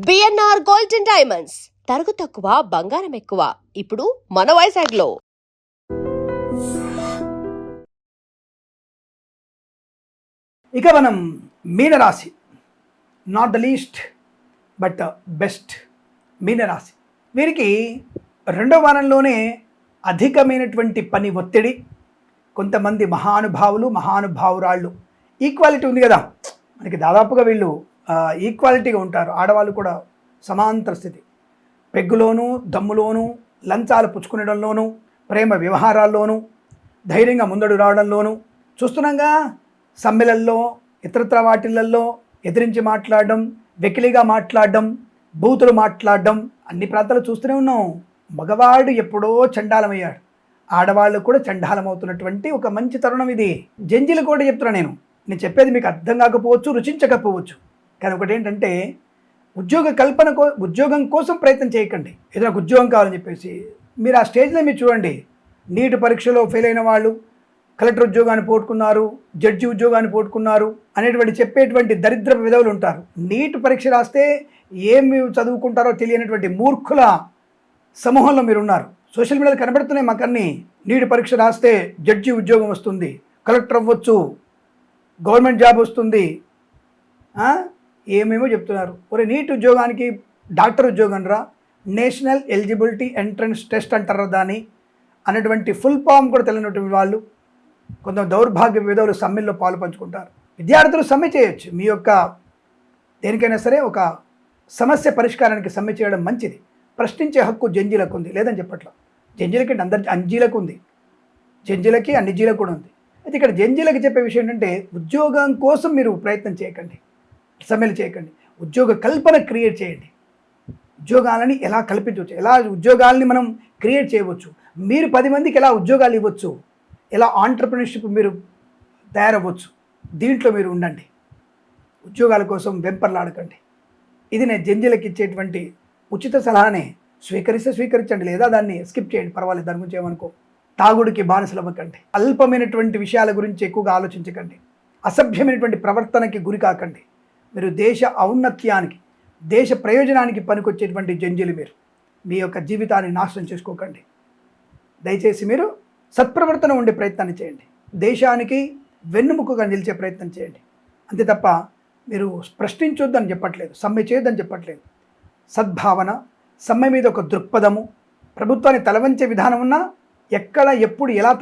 BNR gold and diamonds తరుగు తక్కువ బంగారం ఎక్కువ ఇప్పుడు మన వైజాగ్లో. ఇక మనం మీనరాశి, not the least but best మీనరాశి. వీరికి రెండో వారంలోనే అధికమైనటువంటి పని ఒత్తిడి, కొంతమంది మహానుభావురాళ్ళు, ఈక్వాలిటీ ఉంది కదా మనకి, దాదాపుగా వీళ్ళు ఈక్వాలిటీగా ఉంటారు. ఆడవాళ్ళు కూడా సమాంతర స్థితి, పెగ్గులోనూ దమ్ములోనూ లంచాలు పుచ్చుకునడంలోనూ ప్రేమ వ్యవహారాల్లోనూ ధైర్యంగా ముందడు రావడంలోనూ చూస్తున్నాగా. సమ్మెలల్లో ఇతరత్ర వాటిలల్లో ఎదిరించి మాట్లాడడం, వెకిలిగా మాట్లాడడం, బూతులు మాట్లాడడం అన్ని ప్రాంతాలు చూస్తూనే ఉన్నాం. మగవాడు ఎప్పుడో చండాలమయ్యాడు, ఆడవాళ్ళు కూడా చండాలమవుతున్నటువంటి ఒక మంచి తరుణం ఇది. జంజీలు కూడా చెప్తున్నా, నేను చెప్పేది మీకు అర్థం కాకపోవచ్చు, రుచించకపోవచ్చు, కానీ ఒకటి ఏంటంటే ఉద్యోగం కోసం ప్రయత్నం చేయకండి. ఏదో నాకు ఉద్యోగం కావాలని చెప్పేసి మీరు ఆ స్టేజ్లో మీరు చూడండి, నీట్ పరీక్షలో ఫెయిల్ అయిన వాళ్ళు కలెక్టర్ ఉద్యోగాన్ని పోగొట్టుకున్నారు, జడ్జి ఉద్యోగాన్ని పోగొట్టుకున్నారు అనేటువంటి చెప్పేటువంటి దరిద్ర విధవులు ఉంటారు. నీట్ పరీక్ష రాస్తే ఏమి చదువుకుంటారో తెలియనటువంటి మూర్ఖుల సమూహంలో మీరు ఉన్నారు. సోషల్ మీడియాలో కనబడుతున్నాయి మాకన్నీ. నీట్ పరీక్ష రాస్తే జడ్జి ఉద్యోగం వస్తుంది, కలెక్టర్ అవ్వచ్చు, గవర్నమెంట్ జాబ్ వస్తుంది, ఏమేమో చెప్తున్నారు. ఒరే నీట్ ఉద్యోగానికి డాక్టర్ ఉద్యోగం రా, నేషనల్ ఎలిజిబిలిటీ ఎంట్రన్స్ టెస్ట్ అంటారు దాన్ని అనేటువంటి ఫుల్ ఫామ్ కూడా తెలియనటువంటి వాళ్ళు, కొంత దౌర్భాగ్య విధులు సమ్మెల్లో పాలు పంచుకుంటారు. విద్యార్థులు సమ్మె చేయొచ్చు, మీ యొక్క దేనికైనా సరే ఒక సమస్య పరిష్కారానికి సమ్మె చేయడం మంచిది. ప్రశ్నించే హక్కు జంజీలకు ఉంది, లేదని చెప్పట్లా. జంజీలకి అందరి అంజీలకు ఉంది, జంజీలకి అన్ని జీలకు కూడా ఉంది. అయితే ఇక్కడ జంజీలకు చెప్పే విషయం ఏంటంటే, ఉద్యోగం కోసం మీరు ప్రయత్నం చేయకండి, సమ్మెలు చేయకండి, ఉద్యోగ కల్పన క్రియేట్ చేయండి. ఉద్యోగాలని ఎలా కల్పించవచ్చు, ఎలా ఉద్యోగాలని మనం క్రియేట్ చేయవచ్చు, మీరు 10 మందికి ఎలా ఉద్యోగాలు ఇవ్వచ్చు, ఎలా ఆంటర్ప్రినర్షిప్ మీరు తయారవ్వచ్చు, దీంట్లో మీరు ఉండండి. ఉద్యోగాల కోసం వెంపర్లాడకండి. ఇది నేను జంజీలకు ఇచ్చేటువంటి ఉచిత సలహానే. స్వీకరించండి, లేదా దాన్ని స్కిప్ చేయండి, పర్వాలేదు, దాని గురించి ఏమనుకో. తాగుడికి బానిసలు అవ్వకండి, అల్పమైనటువంటి విషయాల గురించి ఎక్కువగా ఆలోచించకండి, అసభ్యమైనటువంటి ప్రవర్తనకి గురి కాకండి. మీరు దేశ ఔన్నత్యానికి, దేశ ప్రయోజనానికి పనికొచ్చేటువంటి జంజీలు మీరు. మీ యొక్క జీవితాన్ని నాశనం చేసుకోకండి. దయచేసి మీరు సత్ప్రవర్తన ఉండే ప్రయత్నాన్ని చేయండి, దేశానికి వెన్నుముకగా నిలిచే ప్రయత్నం చేయండి. అంతే తప్ప మీరు ప్రశ్నించొద్దని చెప్పట్లేదు, సమ్మె చేయొద్దని చెప్పట్లేదు. సద్భావన, సమ్మె మీద ఒక దృక్పథము, ప్రభుత్వాన్ని తలవంచే విధానం ఉన్నా ఎక్కడ ఎప్పుడు ఎలా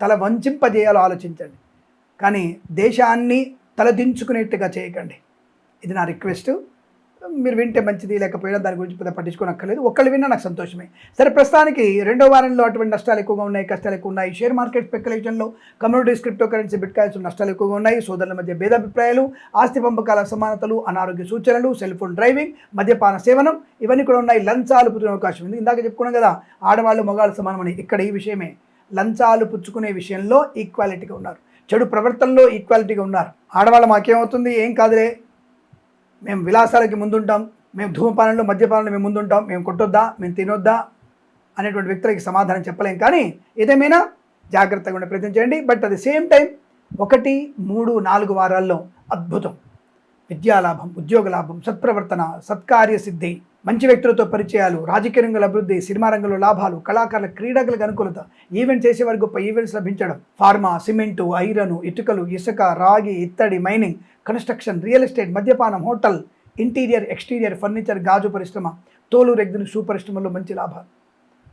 తల వంచింపజేయాలో ఆలోచించండి, కానీ దేశాన్ని తలదించుకునేట్టుగా చేయకండి. ఇది నా రిక్వెస్ట్. మీరు వింటే మంచిది, లేకపోయినా దాని గురించి పెద్ద పట్టించుకోనక్కర్లేదు. ఒక్కళ్ళు విన్నా నాకు సంతోషమే. సరే, ప్రస్తుతానికి రెండో వారంలో అటువంటి నష్టాలు ఎక్కువగా ఉన్నాయి, కష్టాలు ఎక్కువ ఉన్నాయి. షేర్ మార్కెట్ స్పెక్యులేషన్లో, communities, crypto currency, bitcoins నష్టాలు ఎక్కువగా ఉన్నాయి. సోదరుల మధ్య భేదాభిప్రాయాలు, ఆస్తి పంపకాల అసమానతలు, అనారోగ్య సూచనలు, సెల్ ఫోన్ డ్రైవింగ్, మద్యపాన సేవనం ఇవన్నీ కూడా ఉన్నాయి. లంచాలు పుచ్చుకునే అవకాశం ఉంది. ఇందాక చెప్పుకున్నాం కదా, ఆడవాళ్ళు మగవాళ్ళు సమానమని. ఇక్కడ ఈ విషయమే, లంచాలు పుచ్చుకునే విషయంలో ఈక్వాలిటీగా ఉన్నారు, చెడు ప్రవర్తనలో ఈక్వాలిటీగా ఉన్నారు. ఆడవాళ్ళు మాకేమవుతుంది, ఏం కాదులే, మేము విలాసాలకి ముందుంటాం, మేము ధూమపానంలో మద్యపానంలో మేము ముందుంటాం, మేము కొట్టొద్దా, మేము తినొద్దా అనేటువంటి వ్యక్తులకి సమాధానం చెప్పలేం. కానీ ఏదేమైనా జాగ్రత్తగా ఉండే ప్రయత్నం చేయండి. But at the same time 1, 3, 4 వారాల్లో అద్భుతం, విద్యాలాభం, ఉద్యోగ లాభం, సత్ప్రవర్తన, సత్కార్య సిద్ధి, మంచి వ్యక్తులతో పరిచయాలు, రాజకీయ రంగంలో అభివృద్ధి, సినిమా రంగంలో లాభాలు, కళాకారుల క్రీడలకు అనుకూలత, ఈవెంట్ చేసేవారికి గొప్ప ఈవెంట్స్ లభించడం, ఫార్మా, సిమెంటు, ఐరను, ఇటుకలు, ఇసుక, రాగి, ఇత్తడి, మైనింగ్, కన్స్ట్రక్షన్, రియల్ ఎస్టేట్, మద్యపానం, హోటల్, ఇంటీరియర్, ఎక్స్టీరియర్, ఫర్నిచర్, గాజు పరిశ్రమ, తోలు, రెగ్జిన్, షూ పరిశ్రమల్లో మంచి లాభాలు,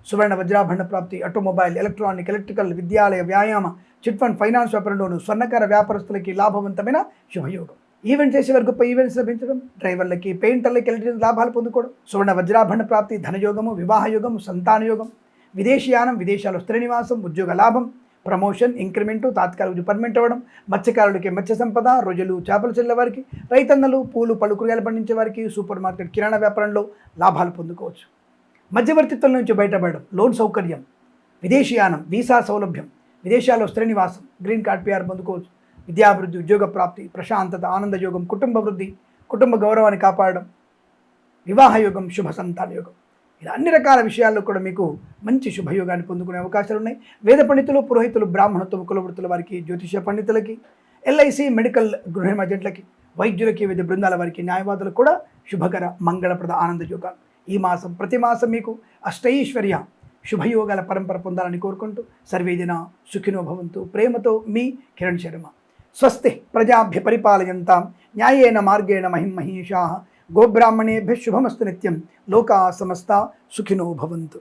సువర్ణ వజ్రాభరణ ప్రాప్తి, ఆటోమొబైల్, ఎలక్ట్రానిక్, ఎలక్ట్రికల్, విద్యాలయ, వ్యాయామ, చిట్ ఫండ్, ఫైనాన్స్ వ్యాపారంలోను, స్వర్ణకార వ్యాపారస్తులకి లాభవంతమైన శుభయోగం. ఈవెంట్ చేసేవారు గొప్ప ఈవెంట్స్ లభించడం, డ్రైవర్లకి, పెయింటర్లకి, ఎలక్ట్రికల్ లాభాలు పొందుకోవడం, సువర్ణ వజ్రాభరణ ప్రాప్తి, ధనయోగము, వివాహయోగం, సంతానయోగం, విదేశీయానం, విదేశాల్లో స్థిర నివాసం, ఉద్యోగ లాభం, ప్రమోషన్, ఇంక్రిమెంటు, తాత్కాలిక పర్మనెంట్ అవ్వడం, మత్స్యకారులకి మత్స్య సంపద, రొయ్యలు, చేపలు చెల్లే వారికి, రైతన్నలు, పూలు, పళ్ళు, కూరగాయలు పండించే వారికి, సూపర్ మార్కెట్, కిరాణా వ్యాపారంలో లాభాలు పొందుకోవచ్చు. మధ్యవర్తిత్వం నుంచి బయటపడడం, లోన్ సౌకర్యం, విదేశీయానం, వీసా సౌలభ్యం, విదేశాల్లో స్థిర నివాసం, గ్రీన్ కార్డ్, PR పొందుకోవచ్చు. విద్యాభివృద్ధి, ఉద్యోగ ప్రాప్తి, ప్రశాంతత, ఆనందయోగం, కుటుంబ వృద్ధి, కుటుంబ గౌరవాన్ని కాపాడడం, వివాహయోగం, శుభ సంతాన యోగం, ఇలా అన్ని రకాల విషయాల్లో కూడా మీకు మంచి శుభయోగాన్ని పొందుకునే అవకాశాలు ఉన్నాయి. వేద పండితులు, పురోహితులు, బ్రాహ్మణత్వం, కులవృత్తుల వారికి, జ్యోతిష పండితులకి, LIC, మెడికల్ గృహ ఏజెంట్లకి, వైద్యులకి, వివిధ బృందాల వారికి, న్యాయవాదులకు కూడా శుభకర మంగళప్రద ఆనందయోగాలు. ఈ మాసం ప్రతి మాసం మీకు అష్టైశ్వర్య శుభయోగాల పరంపర పొందాలని కోరుకుంటూ సర్వేజన సుఖినో భవంతు. ప్రేమతో మీ కిరణ్ శర్మ. స్వస్తి ప్రజాభ్య పరిపాలయంతాం న్యాయేన మార్గేణ మహిమహీషాః. గోబ్రాహ్మణేభ్యः శుభమస్తు నిత్యం. లోకా సమస్తా సుఖినో భవంతు.